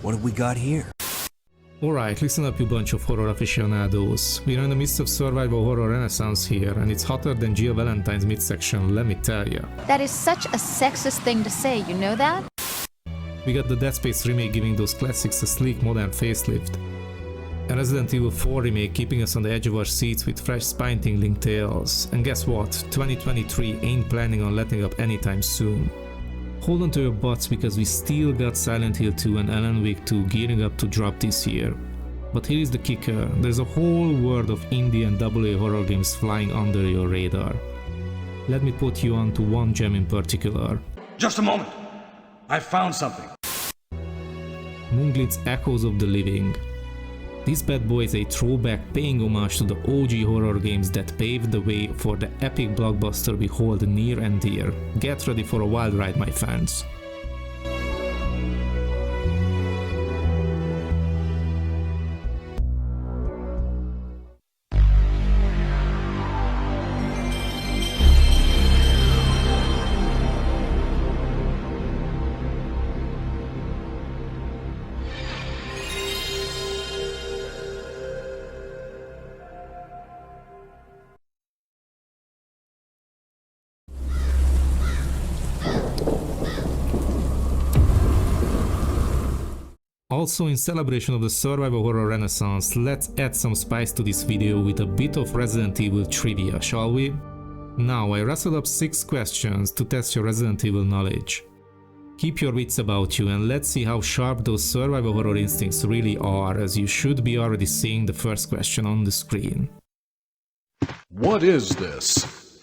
What have we got here? Alright, listen up you bunch of horror aficionados. We are in the midst of survival horror renaissance here, and it's hotter than Jill Valentine's midsection, let me tell ya. That is such a sexist thing to say, you know that? We got the Dead Space remake giving those classics a sleek modern facelift. A Resident Evil 4 remake keeping us on the edge of our seats with fresh spine-tingling tales. And guess what? 2023 ain't planning on letting up anytime soon. Hold on to your butts because we still got Silent Hill 2 and Alan Wake 2 gearing up to drop this year. But here is the kicker, there's a whole world of indie and AA horror games flying under your radar. Let me put you on to one gem in particular. Just a moment. I found something. Moonglit's Echoes of the Living. This bad boy is a throwback paying homage to the OG horror games that paved the way for the epic blockbuster we hold near and dear. Get ready for a wild ride, my fans. Also, in celebration of the survival horror renaissance, let's add some spice to this video with a bit of Resident Evil trivia, shall we? Now, I rustled up 6 questions to test your Resident Evil knowledge. Keep your wits about you and let's see how sharp those survival horror instincts really are, as you should be already seeing the first question on the screen. What is this?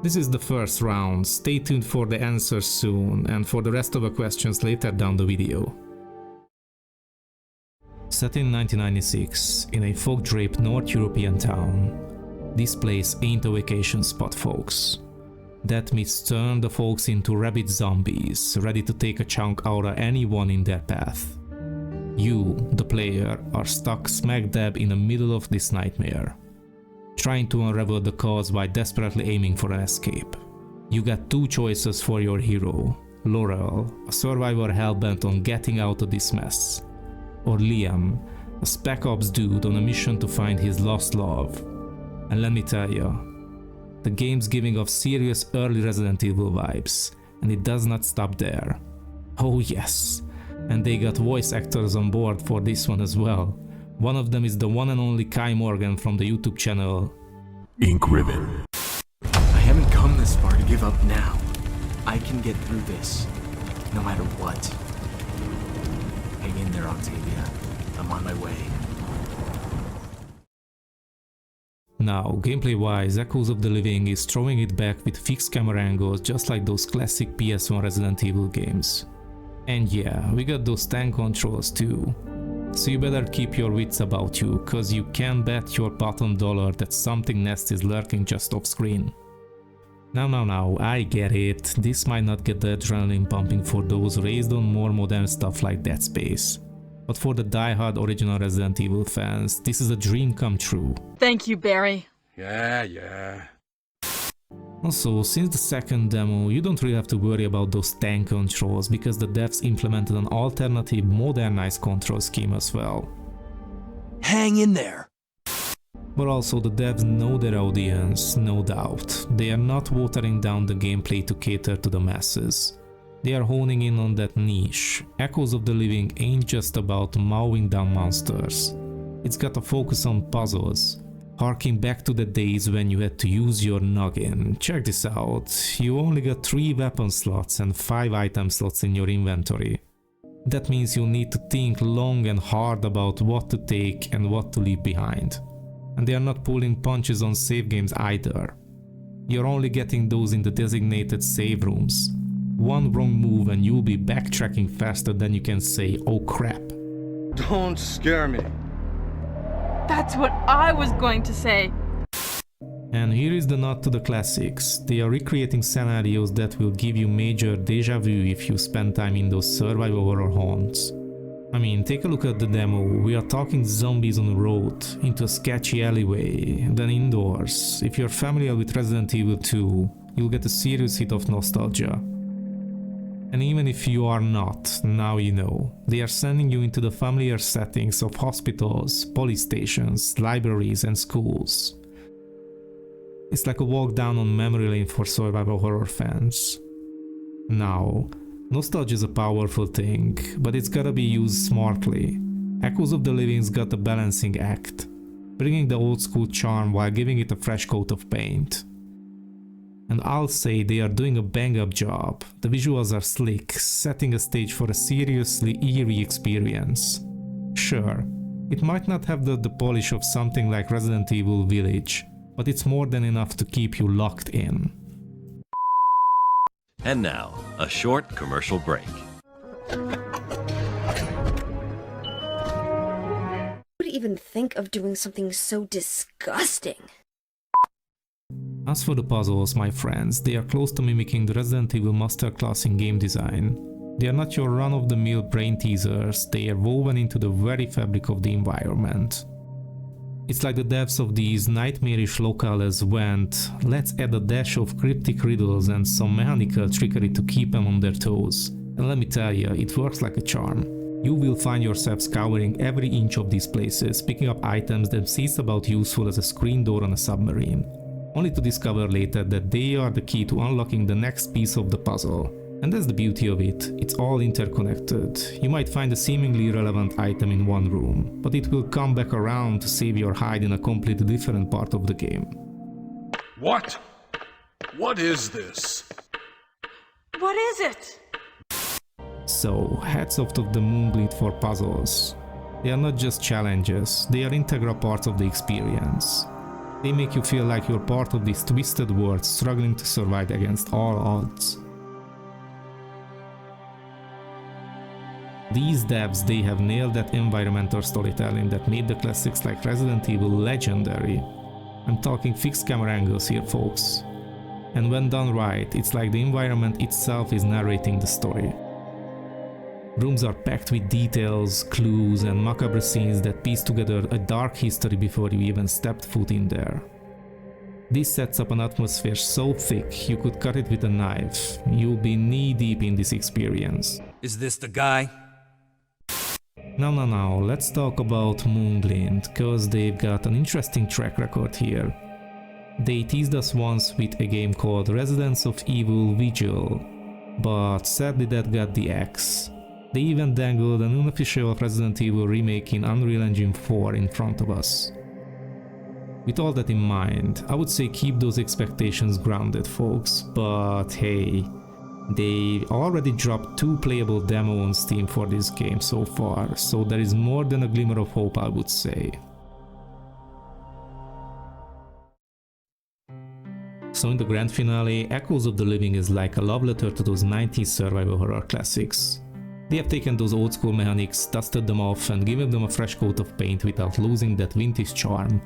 This is the first round, stay tuned for the answers soon, and for the rest of the questions later down the video. Set in 1996, in a fog-draped North European town. This place ain't a vacation spot, folks. That means turn the folks into rabid zombies, ready to take a chunk out of anyone in their path. You, the player, are stuck smack dab in the middle of this nightmare, trying to unravel the cause while desperately aiming for an escape. You got 2 choices for your hero: Laurel, a survivor hellbent on getting out of this mess, or Liam, a spec ops dude on a mission to find his lost love. And let me tell ya, the game's giving off serious early Resident Evil vibes, and it does not stop there. Oh yes, and they got voice actors on board for this one as well. One of them is the one and only Kai Morgan from the YouTube channel Ink Ribbon. I haven't come this far to give up now. I can get through this, no matter what. Hang in there, Octavia. I'm on my way. Now, gameplay-wise, Echoes of the Living is throwing it back with fixed camera angles just like those classic PS1 Resident Evil games. And yeah, we got those tank controls too. So you better keep your wits about you, cause you can bet your bottom dollar that something nasty is lurking just off screen. Now, I get it, this might not get the adrenaline pumping for those raised on more modern stuff like Dead Space. But for the die-hard original Resident Evil fans, this is a dream come true. Thank you, Barry. Yeah. Also, since the second demo, you don't really have to worry about those tank controls because the devs implemented an alternative modernized control scheme as well. Hang in there. But also the devs know their audience, no doubt. They are not watering down the gameplay to cater to the masses. They are honing in on that niche. Echoes of the Living ain't just about mowing down monsters. It's got a focus on puzzles, harking back to the days when you had to use your noggin. Check this out, you only got 3 weapon slots and 5 item slots in your inventory. That means you'll need to think long and hard about what to take and what to leave behind. And they are not pulling punches on save games either. You're only getting those in the designated save rooms. One wrong move and you'll be backtracking faster than you can say, oh crap. Don't scare me. That's what I was going to say. And here is the nod to the classics. They are recreating scenarios that will give you major deja vu if you spend time in those survival horror haunts. I mean, take a look at the demo. We are talking zombies on the road, into a sketchy alleyway, then indoors. If you're familiar with Resident Evil 2, you'll get a serious hit of nostalgia. And even if you are not, now you know. They are sending you into the familiar settings of hospitals, police stations, libraries and schools. It's like a walk down on memory lane for survival horror fans. Now, nostalgia is a powerful thing, but it's gotta be used smartly. Echoes of the Living's got a balancing act, bringing the old school charm while giving it a fresh coat of paint. And I'll say they are doing a bang-up job. The visuals are slick, setting a stage for a seriously eerie experience. Sure, it might not have the polish of something like Resident Evil Village, but it's more than enough to keep you locked in. And now, a short commercial break. Who would even think of doing something so disgusting? As for the puzzles, my friends, they are close to mimicking the Resident Evil masterclass in game design. They are not your run-of-the-mill brain teasers, they are woven into the very fabric of the environment. It's like the devs of these nightmarish locales went, let's add a dash of cryptic riddles and some mechanical trickery to keep them on their toes. And let me tell you, it works like a charm. You will find yourself scouring every inch of these places, picking up items that seems about useful as a screen door on a submarine, only to discover later that they are the key to unlocking the next piece of the puzzle. And that's the beauty of it, it's all interconnected. You might find a seemingly irrelevant item in one room, but it will come back around to save your hide in a completely different part of the game. What? What is this? What is it? So, hats off to the Moonbleed for puzzles. They are not just challenges, they are integral parts of the experience. They make you feel like you're part of this twisted world struggling to survive against all odds. These devs, they have nailed that environmental storytelling that made the classics like Resident Evil legendary. I'm talking fixed camera angles here, folks. And when done right, it's like the environment itself is narrating the story. Rooms are packed with details, clues and macabre scenes that piece together a dark history before you even stepped foot in there. This sets up an atmosphere so thick you could cut it with a knife. You'll be knee deep in this experience. Is this the guy? Now, let's talk about Moonglint, cause they've got an interesting track record here. They teased us once with a game called Residents of Evil Vigil, but sadly that got the axe. They even dangled an unofficial Resident Evil remake in Unreal Engine 4 in front of us. With all that in mind, I would say keep those expectations grounded, folks, but hey, they already dropped 2 playable demos on Steam for this game so far, so there is more than a glimmer of hope, I would say. So in the grand finale, Echoes of the Living is like a love letter to those 90s survival horror classics. They have taken those old school mechanics, dusted them off and given them a fresh coat of paint without losing that vintage charm.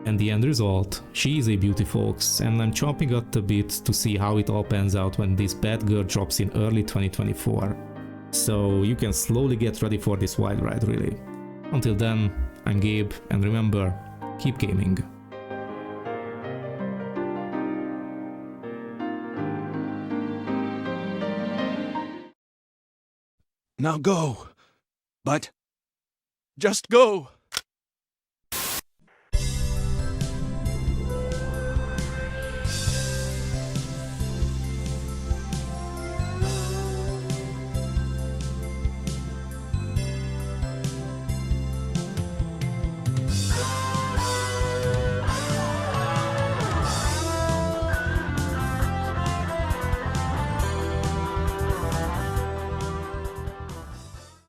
And the end result, she is a beauty, folks, and I'm chomping at the bit to see how it all pans out when this bad girl drops in early 2024. So you can slowly get ready for this wild ride, really. Until then, I'm Gabe, and remember, keep gaming. Now go. But just go.